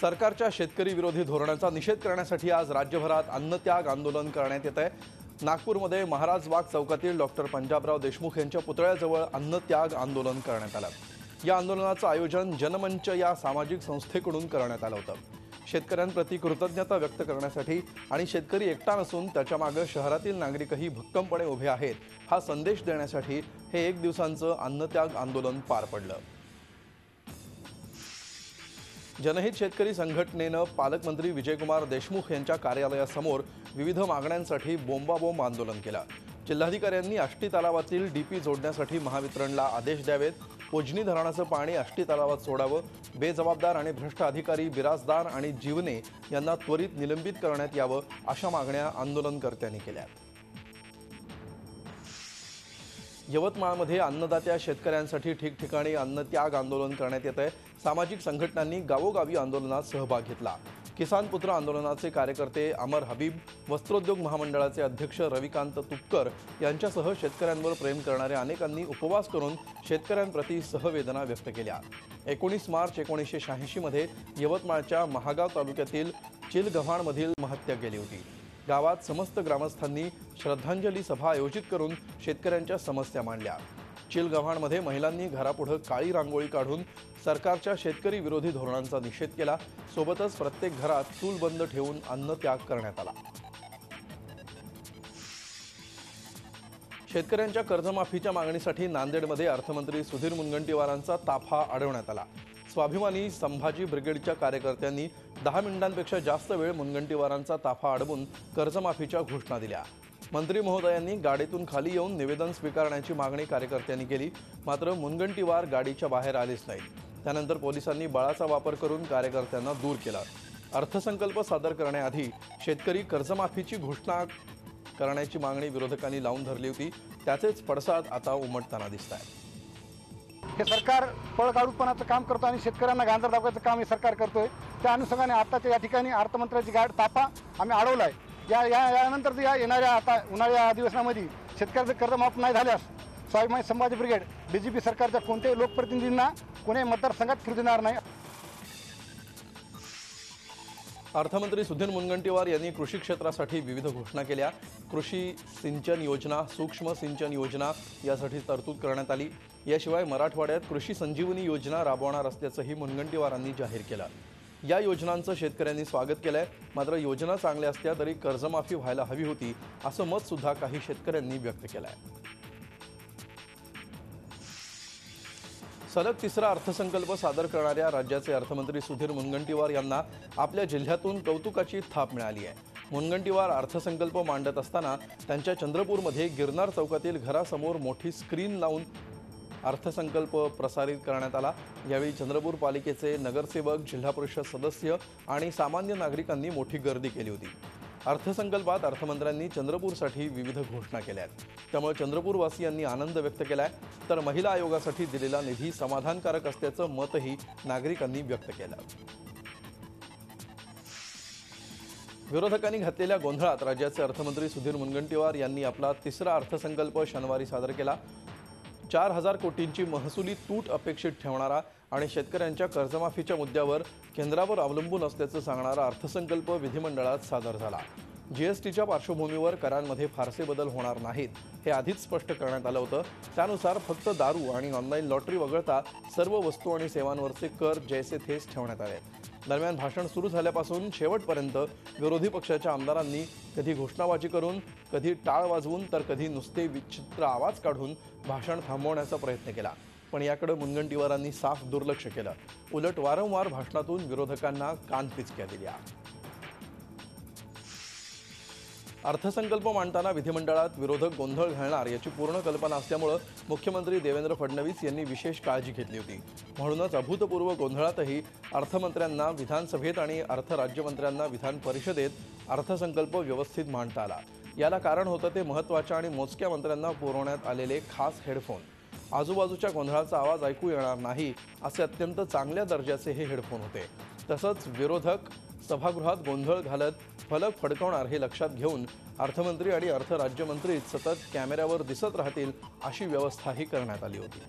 सरकारच्या शेतकरी विरोधी धोरणाचा निषेध करण्यासाठी आज राज्यभरात अन्नत्याग आंदोलन करण्यात येत आहे। नागपूरमध्ये महाराज बाग चौकातील डॉक्टर पंजाबराव देशमुख यांच्या पुतळ्याजवळ अन्नत्याग आंदोलन करण्यात आलं। या आंदोलनाचं आयोजन जनमंच या सामाजिक संस्थेकडून करण्यात आलं होतं। शेतकऱ्यांप्रती कृतज्ञता व्यक्त करण्यासाठी आणि शेतकरी एकटा नसून त्याच्या मागे शहरातील नागरिकही भक्कमपणे उभे आहेत हा संदेश देण्यासाठी हे एक दिवसांचं अन्नत्याग आंदोलन पार पडलं। जनहित शेतकरी संघटनेनं पालकमंत्री विजयकुमार देशमुख यांच्या कार्यालयासमोर विविध मागण्यांसाठी बोंबाबोंब आंदोलन केलं। जिल्हाधिकाऱ्यांनी आष्टी तलावातील डीपी जोडण्यासाठी महावितरणला आदेश द्यावेत, उजनी धरणाचं पाणी आष्टी तलावात सोडावं, बेजबाबदार आणि भ्रष्ट अधिकारी बिराजदार आणि जीवने यांना त्वरित निलंबित करण्यात यावं अशा मागण्या आंदोलनकर्त्यांनी केल्या। यवतमाळमध्ये अन्नदात्या शेतकऱ्यांसाठी ठिकठिकाणी अन्नत्याग आंदोलन करण्यात येत आहे। सामाजिक संघटनांनी गावोगावी आंदोलनात सहभाग घेतला। किसान पुत्र आंदोलनाचे कार्यकर्ते अमर हबीब, वस्त्रोद्योग महामंडळाचे अध्यक्ष रविकांत तुपकर यांच्यासह शेतकऱ्यांवर प्रेम करणाऱ्या अनेकांनी उपवास करून शेतकऱ्यांप्रती सहवेदना व्यक्त केल्या। 19 मार्च 1986 मध्ये यवतमाळच्या महागाव तालुक्यातील चिलगव्हाणमधील आत्महत्या केली होती। गावात समस्त ग्रामस्थांनी श्रद्धांजली सभा आयोजित करून शेतकऱ्यांच्या समस्या मांडल्या। चिलगव्हाणमध्ये महिलांनी घरापुढे काळी रांगोळी काढून सरकारच्या शेतकरी विरोधी धोरणांचा निषेध केला। सोबतच प्रत्येक घरात चूल बंद ठेवून अन्नत्याग करण्यात आला। शेतकऱ्यांच्या कर्जमाफीच्या मागणीसाठी नांदेडमध्ये अर्थमंत्री सुधीर मुनगंटीवारांचा ताफा अडवण्यात आला। स्वाभिमानी संभाजी ब्रिगेडच्या कार्यकर्त्यांनी 10 मिनिटांपेक्षा जास्त वेळ मुनगंटीवारांचा ताफा अडवून कर्जमाफीच्या घोषणा दिल्या। मंत्री महोदयांनी गाडीतून खाली येऊन निवेदन स्वीकारण्याची मागणी कार्यकर्त्यांनी केली, मात्र मुनगंटीवार गाडीच्या बाहेर आलेच नाहीत। त्यानंतर पोलिसांनी बळाचा वापर करून कार्यकर्त्यांना दूर केला। अर्थसंकल्प सादर करण्याआधी शेतकरी कर्जमाफीची घोषणा करण्याची मागणी विरोधकांनी लावून धरली होती, त्याचेच पडसाद आता उमटताना दिसतात। हे सरकार पळकाडूपणाचं काम करतो आणि शेतकऱ्यांना गांजर दाखवायचं काम हे सरकार करतोय। त्या अनुषंगाने आताच्या या ठिकाणी अर्थमंत्र्यांची गाडी ताफा आम्ही अडवला आहे। यानंतर या येणाऱ्या आता उन्हाळ्या अधिवेशनामध्ये शेतकऱ्याचं कर्ज माफ नाही झाल्यास स्वाभिमानी संभाजी ब्रिगेड बीजेपी सरकारच्या कोणत्याही लोकप्रतिनिधींना कोणत्याही मतदारसंघात फिरू देणार नाही। अर्थमंत्री सुधीर मुनगंटीवार यांनी कृषी क्षेत्रासाठी विविध घोषणा केल्या। कृषी सिंचन योजना, सूक्ष्म सिंचन योजना यासाठी तरतूद करण्यात आली। याशिवाय मराठवाड्यात कृषी संजीवनी योजना राबवणार असल्याचंही मुनगंटीवारांनी जाहीर केलं। या योजनांचं शेतकऱ्यांनी स्वागत केलंय, मात्र योजना चांगल्या असल्या तरी कर्जमाफी व्हायला हवी होती असं मत सुद्धा काही शेतकऱ्यांनी व्यक्त केलंय। सलग तिसरा अर्थसंकल्प सादर करणाऱ्या राज्याचे अर्थमंत्री सुधीर मुनगंटीवार यांना आपल्या जिल्ह्यातून कौतुकाची थाप मिळाली आहे। मुनगंटीवार अर्थसंकल्प मांडत असताना त्यांच्या चंद्रपूरमध्ये गिरनार चौकातील घरासमोर मोठी स्क्रीन लावून अर्थसंकल्प प्रसारित करण्यात आला। यावेळी चंद्रपूर पालिकेचे नगरसेवक, जिल्हा परिषद सदस्य आणि सामान्य नागरिकांनी मोठी गर्दी केली होती। अर्थसंकल्पात अर्थमंत्र्यांनी चंद्रपूरसाठी विविध घोषणा केल्या आहेत, त्यामुळे चंद्रपूरवासियांनी आनंद व्यक्त केलाय। तर महिला आयोगासाठी दिलेला निधी समाधानकारक असल्याचं मतही नागरिकांनी व्यक्त केलं। विरोधकांनी घातलेल्या गोंधळात राज्याचे अर्थमंत्री सुधीर मुनगंटीवार यांनी आपला तिसरा अर्थसंकल्प शनिवारी सादर केला। 4000 कोटींची महसुली तूट अपेक्षित ठेवणारा आणि शेतकऱ्यांच्या कर्जमाफीच्या मुद्द्यावर केंद्रावर अवलंबून असल्याचं सांगणारा अर्थसंकल्प विधिमंडळात सादर झाला। जीएसटीच्या पार्श्वभूमीवर करांमध्ये फारसे बदल होणार नाहीत हे आधीच स्पष्ट करण्यात आलं होतं। त्यानुसार फक्त दारू आणि ऑनलाईन लॉटरी वगळता सर्व वस्तू आणि सेवांवरचे कर जैसे थेच ठेवण्यात आले। दरम्यान भाषण सुरू झाल्यापासून शेवटपर्यंत विरोधी पक्षाच्या आमदारांनी कधी घोषणाबाजी करून, कधी टाळ वाजवून, तर कधी नुसते विचित्र आवाज काढून भाषण थांबवण्याचा प्रयत्न केला, पण याकडे मुनगंटीवारांनी साफ दुर्लक्ष केलं। उलट वारंवार भाषणातून विरोधकांना कानपिचक्या दिल्या। अर्थसंकल्प मांडताना विधिमंडळात विरोधक गोंधळ घालणार याची पूर्ण कल्पना असल्यामुळे मुख्यमंत्री देवेंद्र फडणवीस यांनी विशेष काळजी घेतली होती। म्हणूनच अभूतपूर्व गोंधळातही अर्थमंत्र्यांना विधानसभेत आणि अर्थ राज्यमंत्र्यांना विधान परिषदेत अर्थसंकल्प व्यवस्थित मांडता आला। याला कारण होतं ते महत्त्वाच्या आणि मोजक्या मंत्र्यांना पुरवण्यात आलेले खास हेडफोन। आजूबाजूच्या गोंधळाचा आवाज ऐकू येणार नाही असे अत्यंत चांगल्या दर्जाचे हे हेडफोन होते। तसंच विरोधक सभागृहात गोंधळ घालत फलक फडकवणार हे लक्षात घेऊन अर्थमंत्री आणि अर्थ राज्यमंत्री सतत कॅमेऱ्यावर दिसत राहतील अशी व्यवस्थाही करण्यात आली होती।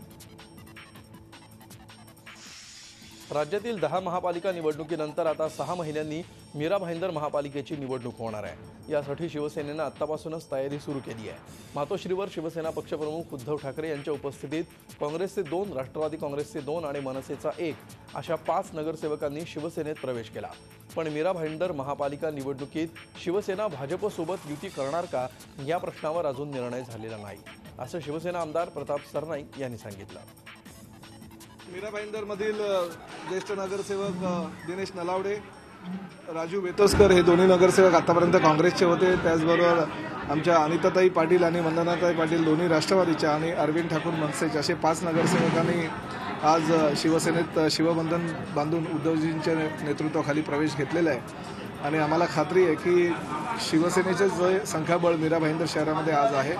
राज्यातील 10 महापालिका निवडणुकीनंतर आता 6 महिन्यांनी मीरा भाईंदर महापालिकेची निवडणूक होणार आहे। यासाठी शिवसेनेनं आत्तापासूनच तयारी सुरू केली आहे। मातोश्रीवर शिवसेना पक्षप्रमुख उद्धव ठाकरे यांच्या उपस्थितीत काँग्रेसचे 2, राष्ट्रवादी काँग्रेसचे 2 आणि मनसेचा 1 अशा 5 नगरसेवकांनी शिवसेनेत प्रवेश केला। पण मीरा भाईंदर महापालिका निवडणुकीत शिवसेना भाजपसोबत युती करणार का या प्रश्नावर अजून निर्णय झालेला नाही, असं शिवसेना आमदार प्रताप सरनाईक यांनी सांगितलं। मीरा भाईंदरमधील ज्येष्ठ नगरसेवक दिनेश नलावडे, राजू वेतोस्कर हे दोन्ही नगरसेवक आतापर्यंत काँग्रेसचे होते। त्याचबरोबर आमच्या अनिताताई पाटील आणि वंदनाताई पाटील दोन्ही राष्ट्रवादीच्या आणि अरविंद ठाकूर मनसेचे असे 5 नगरसेवकांनी आज शिवसेनेत शिवबंधन बांधून उद्धवजींच्या नेतृत्वाखाली प्रवेश घेतलेला आहे। आणि आम्हाला खात्री आहे की शिवसेनेचे जे संख्याबळ मीरा भाईंदर शहरामध्ये आज आहे,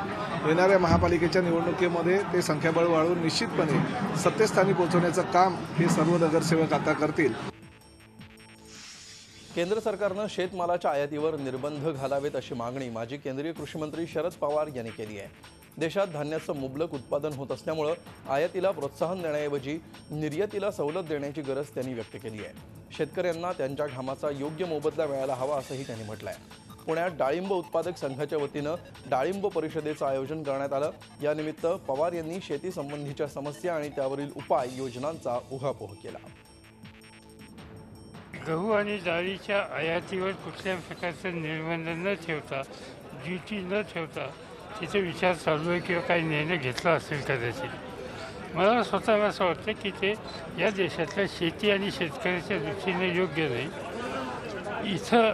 येणाऱ्या महापालिकेच्या निवडणुकीमध्ये ते संख्याबळ वाढवून निश्चितपणे सत्तेस्थानी पोहोचवण्याचं काम हे सर्व नगरसेवक आता करतील। केंद्र सरकारनं शेतमालाच्या आयातीवर निर्बंध घालावेत अशी मागणी माजी केंद्रीय कृषी मंत्री शरद पवार यांनी केली आहे। देशात धान्याचं मुबलक उत्पादन होत असल्यामुळे आयातीला प्रोत्साहन देण्याऐवजी निर्यातीला सवलत देण्याची गरज त्यांनी व्यक्त केली आहे। शेतकऱ्यांना त्यांच्या घामाचा योग्य मोबदला मिळायला हवा असंही त्यांनी म्हटलं आहे। पुण्यात डाळिंब उत्पादक संघाच्या वतीनं डाळिंब परिषदेचं आयोजन करण्यात आलं। यानिमित्त पवार यांनी शेती संबंधीच्या समस्या आणि त्यावरील उपाय योजनांचा उहापोह केला। गहू आणि डाळीच्या आयातीवर कुठल्याही प्रकारचं निर्बंध न ठेवता, ड्युटी न ठेवता तिथे विचार चालू आहे किंवा काही निर्णय घेतला असेल कदाचित। मला स्वतःला असं वाटतं की ते या देशातल्या शेती आणि शेतकऱ्याच्या दृष्टीने योग्य नाही। इथं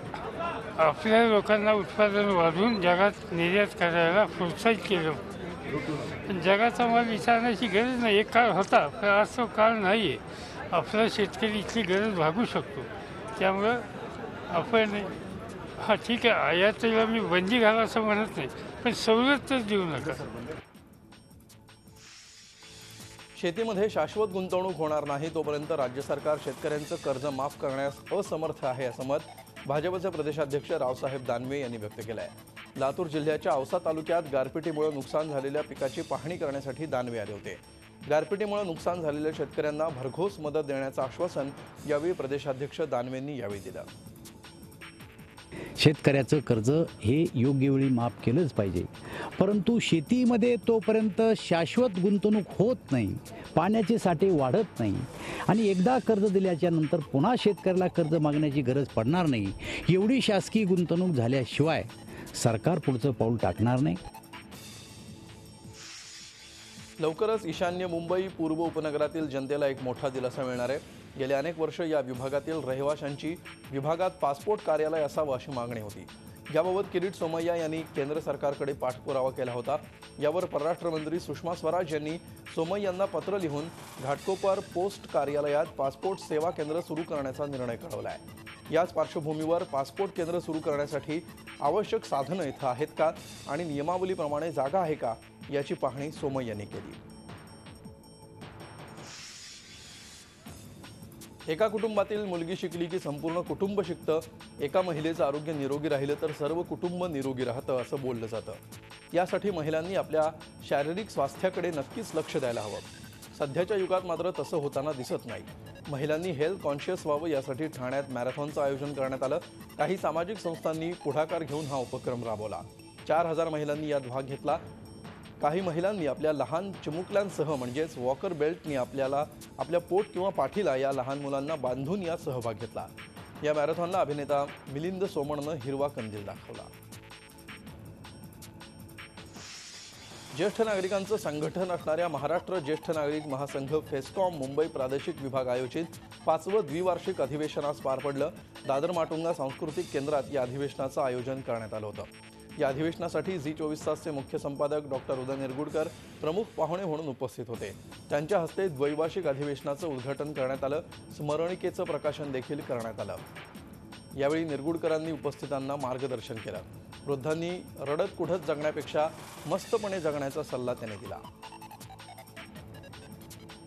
आपल्या लोकांना उत्पादन वाढवून जगात निर्यात करायला प्रोत्साहित केलं। जगाचा माल विचारण्याची गरज नाही। एक काळ होता, पण आज तो काळ नाही आहे। आपला शेतकरी इथली गरज भागू शकतो। त्यामुळं आपण ठीक आहे, आयातीला मी बंदी घाला असं म्हणत नाही, पण सवलत तर देऊ नका। शेतीमध्ये शाश्वत गुंतवणूक होणार नाही तोपर्यंत राज्य सरकार शेतकऱ्यांचं कर्ज माफ करण्यास असमर्थ आहे, असं मत भाजपचे प्रदेशाध्यक्ष रावसाहेब दानवे यांनी व्यक्त केलं आहे। लातूर जिल्ह्याच्या औसा तालुक्यात गारपिटीमुळे नुकसान झालेल्या पिकाची पाहणी करण्यासाठी दानवे आले होते। गारपिटीमुळे नुकसान झालेल्या शेतकऱ्यांना भरघोस मदत देण्याचं आश्वासन यावेळी प्रदेशाध्यक्ष दानवेंनी यावेळी दिलं। शेतकऱ्याचं कर्ज हे योग्य वेळी माफ केलंच पाहिजे, परंतु शेतीमध्ये तोपर्यंत शाश्वत गुंतवणूक होत नाही, पाण्याचे साठे वाढत नाही आणि एकदा कर्ज दिल्याच्या नंतर पुन्हा शेतकऱ्याला कर्ज मागण्याची गरज पडणार नाही, एवढी शासकीय गुंतवणूक झाल्याशिवाय सरकार पुढचं पाऊल टाकणार नाही। लवकरच ईशान्य मुंबई पूर्व उपनगरातील जनतेला एक मोठा दिलासा मिळणार आहे। गेल्या अनेक वर्ष या विभागातील रहिवाशांची विभागात पासपोर्ट कार्यालय असावं अशी मागणी होती। याबाबत किरीट सोमय्या यांनी केंद्र सरकारकडे पाठपुरावा केला होता। यावर परराष्ट्र मंत्री सुषमा स्वराज यांनी सोमय्यांना पत्र लिहून घाटकोपर पोस्ट कार्यालयात पासपोर्ट सेवा केंद्र सुरू करण्याचा निर्णय कळवला आहे। याच पार्श्वभूमीवर पासपोर्ट केंद्र सुरू करण्यासाठी आवश्यक साधनं इथं आहेत का आणि नियमावलीप्रमाणे जागा आहे का याची पाहणी सोमय्यांनी केली। एका कुटुंबातील मुलगी शिकली की संपूर्ण कुटुंब शिकतं, एका महिलेचं आरोग्य निरोगी राहिलं तर सर्व कुटुंब निरोगी राहतं असं बोललं जातं। यासाठी महिलांनी आपल्या शारीरिक स्वास्थ्याकडे नक्कीच लक्ष द्यायला हवं। सध्याच्या युगात मात्र तसं होताना दिसत नाही। महिलांनी हेल्थ कॉन्शियस व्हावं यासाठी ठाण्यात मॅरेथॉनचं आयोजन करण्यात आलं। काही सामाजिक संस्थांनी पुढाकार घेऊन हा उपक्रम राबवला। 4000 महिलांनी यात भाग घेतला। काही महिलांनी आपल्या लहान चिमुकल्यांसह म्हणजेच वॉकर बेल्टनी आपल्या पोट किंवा पाठीला या लहान मुलांना बांधून यात सहभाग घेतला। या मॅरेथॉनला अभिनेता मिलिंद सोमणनं हिरवा कंदील दाखवला। ज्येष्ठ नागरिकांचं संघटन असणाऱ्या महाराष्ट्र ज्येष्ठ नागरिक महासंघ फेस्कॉम मुंबई प्रादेशिक विभाग आयोजित 5वं द्विवार्षिक अधिवेशन आज पार पडलं। दादर माटुंगा सांस्कृतिक केंद्रात या अधिवेशनाचं आयोजन करण्यात आलं होतं। या अधिवेशनासाठी झी 24 तासचे मुख्य संपादक डॉक्टर उदय निरगुडकर प्रमुख पाहुणे म्हणून उपस्थित होते। त्यांच्या हस्ते द्वैवार्षिक अधिवेशनाचं उद्घाटन करण्यात आलं। स्मरणिकेचं प्रकाशन देखील करण्यात आलं। यावेळी निरगुडकरांनी उपस्थितांना मार्गदर्शन केलं। वृद्धांनी रडत कुढत जगण्यापेक्षा मस्तपणे जगण्याचा सल्ला त्यांनी दिला।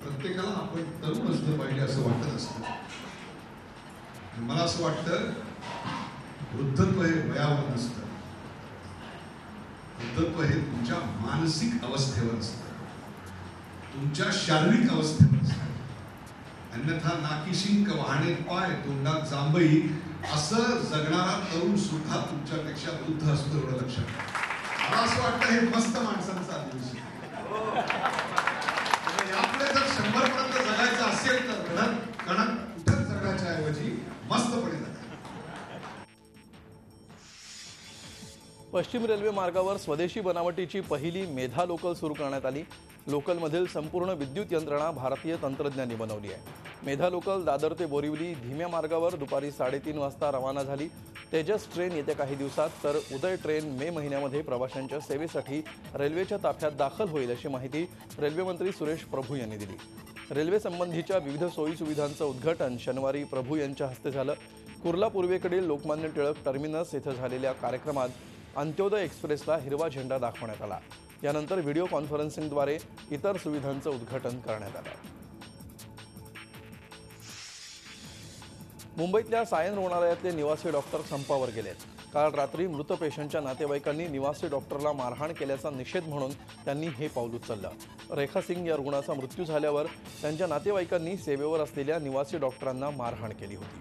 प्रत्येकाला आपण तरुण असलं पाहिजे असं वाटत असतं। मला असं वाटतं वृद्धत्व हे वयावर नसतं, वृद्धत्व हे तुमच्या मानसिक अवस्थेवर असतं, तुमच्या शारीरिक अवस्थेवर असतं। अन्यथा नाकीशिंक वाहणे पाय तोंडात जांभई असं जगणारा तरुण सुद्धा तुमच्यापेक्षा वृद्ध असतो, एवढं लक्षात घ्या. मला असं वाटतं हे मस्त माणसांचं अधिवेशन. यापुढे जर 100 पर्यंत जगायचं असेल तर कणक कुठं जगायच्या ऐवजी मस्तपणे जगा. पश्चिम रेल्वे मार्गावर स्वदेशी बनावटीची पहिली मेधा लोकल सुरू करण्यात आली. लोकलमधील संपूर्ण विद्युत यंत्रणा भारतीय तंत्रज्ञांनी बनवली आहे. मेधा लोकल दादर ते बोरिवली धीम्या मार्गावर दुपारी 3:30 वाजता रवाना झाली. तेजस ट्रेन येत्या काही दिवसात तर उदय ट्रेन मे महिन्यामध्ये प्रवाशांच्या सेवेसाठी रेल्वेच्या ताफ्यात दाखल होईल अशी माहिती रेल्वे मंत्री सुरेश प्रभू यांनी दिली. रेल्वे संबंधीच्या विविध सोयीसुविधांचं उद्घाटन शनिवारी प्रभू यांच्या हस्ते झालं. कुर्ला पूर्वेकडील लोकमान्य टिळक टर्मिनस येथे झालेल्या कार्यक्रमात अंत्योदय एक्सप्रेसला हिरवा झेंडा दाखवण्यात आला. यानंतर व्हिडिओ कॉन्फरन्सिंगद्वारे इतर सुविधांचं उद्घाटन करण्यात आलं. मुंबईतल्या सायन रुग्णालयातले निवासी डॉक्टर संपावर गेलेत. काल रात्री मृत पेशंटच्या नातेवाईकांनी निवासी डॉक्टरला मारहाण केल्याचा निषेध म्हणून त्यांनी हे पाऊल उचललं. रेखा सिंग या रुग्णाचा मृत्यू झाल्यावर त्यांच्या नातेवाईकांनी सेवेवर असलेल्या निवासी डॉक्टरांना मारहाण केली होती.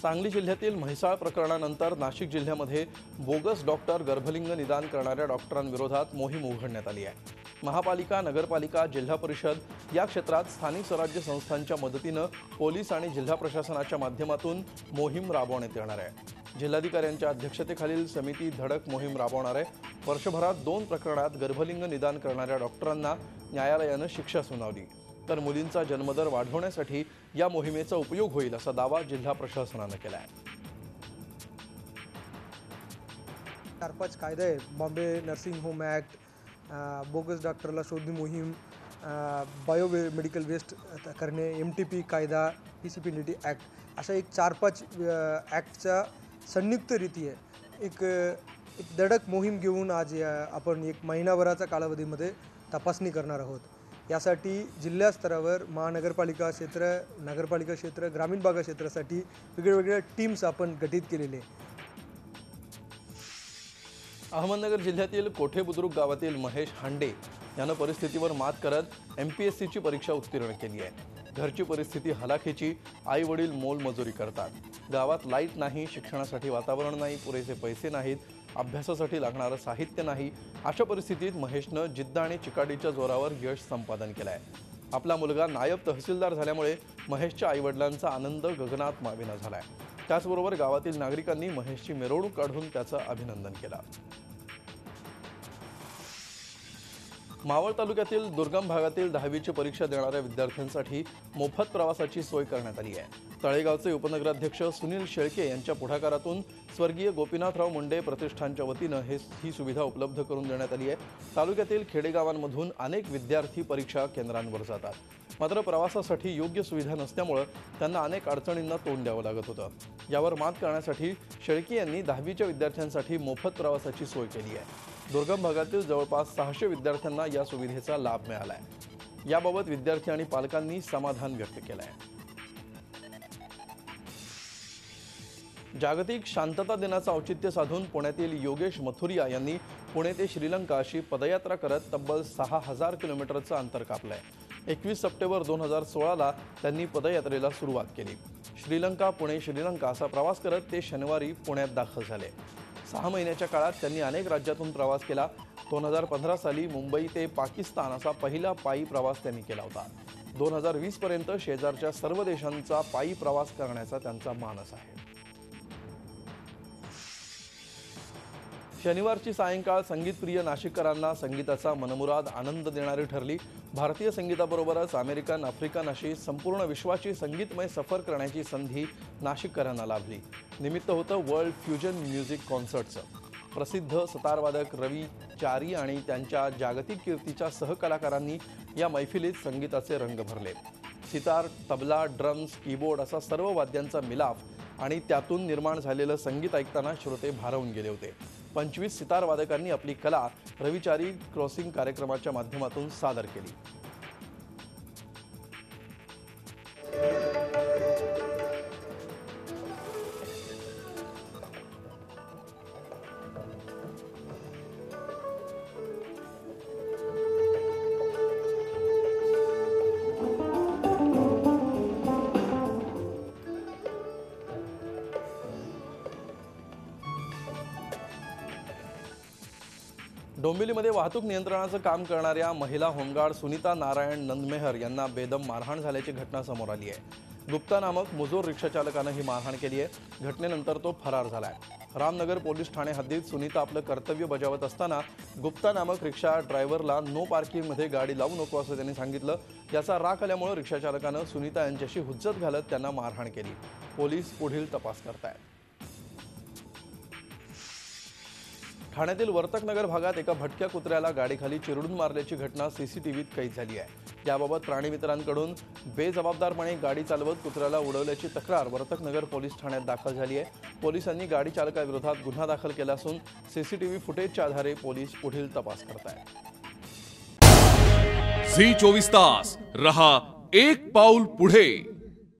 सांगली जिल्ह्यातील म्हैसाळ प्रकरणानंतर नाशिक जिल्ह्यामध्ये बोगस डॉक्टर गर्भलिंग निदान करणाऱ्या डॉक्टरांविरोधात मोहीम उघडण्यात आली आहे. महापालिका, नगरपालिका, जिल्हा परिषद या क्षेत्रात स्थानिक स्वराज्य संस्थांच्या मदतीनं पोलीस आणि जिल्हा प्रशासनाच्या माध्यमातून मोहीम राबवण्यात येणार आहे. जिल्हाधिकाऱ्यांच्या अध्यक्षतेखालील समिती धडक मोहीम राबवणार आहे. वर्षभरात 2 प्रकरणात गर्भलिंग निदान करणाऱ्या डॉक्टरांना न्यायालयानं शिक्षा सुनावली. तर मुलींचा जन्मदर वाढवण्यासाठी या मोहिमेचा उपयोग होईल असा दावा जिल्हा प्रशासनानं केला आहे. 4-5 कायदे आहेत. Bombay nursing home act, bogus डॉक्टरला शोधणी मोहीम, बायोमेडिकल वेस्ट करणे, MTP कायदा, PCPNDT ॲक्ट, अशा एक 4-5 ॲक्टच्या संयुक्तरित्या एक धडक मोहीम घेऊन आज आपण 1 महिनाभराच्या कालावधीमध्ये तपासणी करणार आहोत. यासाठी जिल्हा स्तरावर महानगरपालिका क्षेत्र, नगरपालिका क्षेत्र, ग्रामीण भाग क्षेत्रासाठी वेगवेगळ्या टीम्स आपण गठीत केलेले. अहमदनगर जिल्ह्यातील कोठे बुद्रुक गावातील महेश हांडे यानं परिस्थितीवर मात करत MPSCची परीक्षा उत्तीर्ण केली आहे. घरची परिस्थिती हलाखीची, आई वडील मोलमजुरी करतात. गावात लाईट नाही, शिक्षणासाठी वातावरण नाही, पुरेसे पैसे नाहीत, अभ्यासासाठी लागणारं साहित्य नाही. अशा परिस्थितीत महेशनं जिद्द आणि चिकाटीच्या जोरावर यश संपादन केलं आहे. आपला मुलगा नायब तहसीलदार झाल्यामुळे महेशच्या आईवडिलांचा आनंद गगनात मावेना झाला आहे. त्याचबरोबर गावातील नागरिकांनी महेशची मिरवणूक काढून त्याचं अभिनंदन केलं. मावळ तालुक्यातील दुर्गम भागातील 10वीची परीक्षा देणाऱ्या विद्यार्थ्यांसाठी मोफत प्रवासाची सोय करण्यात आली आहे. तळेगावचे उपनगराध्यक्ष सुनील शेळके यांच्या पुढाकारातून स्वर्गीय गोपीनाथराव मुंडे प्रतिष्ठानच्या वतीनं ही सुविधा उपलब्ध करून देण्यात आली आहे. तालुक्यातील खेडेगावांमधून अनेक विद्यार्थी परीक्षा केंद्रांवर जातात. मात्र प्रवासासाठी योग्य सुविधा नसल्यामुळे त्यांना अनेक अडचणींना तोंड द्यावं लागत होतं. यावर मात करण्यासाठी शेळके यांनी 10वीच्या विद्यार्थ्यांसाठी मोफत प्रवासाची सोय केली आहे. दुर्गम भागातील जवळपास 600 विद्यार्थ्यांना या सुविधेचा लाभ मिळाला आहे. याबाबत विद्यार्थी आणि पालकांनी समाधान व्यक्त केलं आहे. जागतिक शांतता दिनाचं औचित्य साधून पुण्यातील योगेश मथुरिया यांनी पुणे ते श्रीलंका अशी पदयात्रा करत तब्बल 6000 किलोमीटरचं अंतर कापलंय. 21 सप्टेंबर 2016ला त्यांनी पदयात्रेला सुरुवात केली. श्रीलंका, पुणे, श्रीलंका असा प्रवास करत ते शनिवारी पुण्यात दाखल झाले. 6 महिन्याच्या काळात त्यांनी अनेक राज्यातून प्रवास केला. 2015 साली मुंबई ते पाकिस्तान असा पहिला पायी प्रवास त्यांनी केला होता. 2020 पर्यंत शेजारच्या सर्व देशांचा पायी प्रवास करण्याचा त्यांचा मानस आहे. शनिवारची सायंकाळ संगीतप्रिय नाशिककरांना संगीताचा मनमुराद आनंद देणारी ठरली. भारतीय संगीताबरोबरच अमेरिकन, आफ्रिकन अशी संपूर्ण विश्वाची संगीतमय सफर करण्याची संधी नाशिककरांना लाभली. निमित्त होतं वर्ल्ड फ्युजन म्युझिक कॉन्सर्टचं. प्रसिद्ध सतारवादक रवी चारी आणि त्यांच्या जागतिक कीर्तीच्या सहकलाकारांनी या मैफिलीत संगीताचे रंग भरले. सितार, तबला, ड्रम्स, कीबोर्ड असा सर्व वाद्यांचा मिलाफ आणि त्यातून निर्माण झालेलं संगीत ऐकताना श्रोते भारावून गेले होते. 25 सितारवादकांनी आपली कला रविचारी क्रॉसिंग कार्यक्रमाच्या माध्यमातून सादर केली. डोंबिवलीमध्ये वाहतूक नियंत्रणाचं काम करणाऱ्या महिला होमगार्ड सुनीता नारायण नंदमेहर यांना बेदम मारहाण झाल्याची घटना समोर आली आहे. गुप्ता नामक मुजोर रिक्षाचालकानं ही मारहाण केली आहे. घटनेनंतर तो फरार झालाय. रामनगर पोलीस ठाणे हद्दीत सुनीता आपलं कर्तव्य बजावत असताना गुप्ता नामक रिक्षा ड्रायव्हरला नो पार्किंगमध्ये गाडी लावू नको असं त्यांनी सांगितलं. याचा राग आल्यामुळे रिक्षाचालकानं सुनीता यांच्याशी हुज्जत घालत त्यांना मारहाण केली. पोलीस पुढील तपास करतायत. ठाण्यातील वर्तकनगर भागात एका भटक्या कुत्र्याला गाडीखाली चिरडून मारल्याची घटना सीसीटीव्हीत कैद झाली आहे. याबाबत प्राणीमित्रांकडून बेजबाबदारपणे गाडी चालवत कुत्र्याला उडवल्याची तक्रार वर्तकनगर पोलीस ठाण्यात दाखल झाली आहे. पोलिसांनी गाडी चालकाविरोधात गुन्हा दाखल केला असून सीसीटीव्ही फुटेजच्या आधारे पोलीस पुढील तपास करतायत. झी 24 तास रहा एक पाऊल पुढे.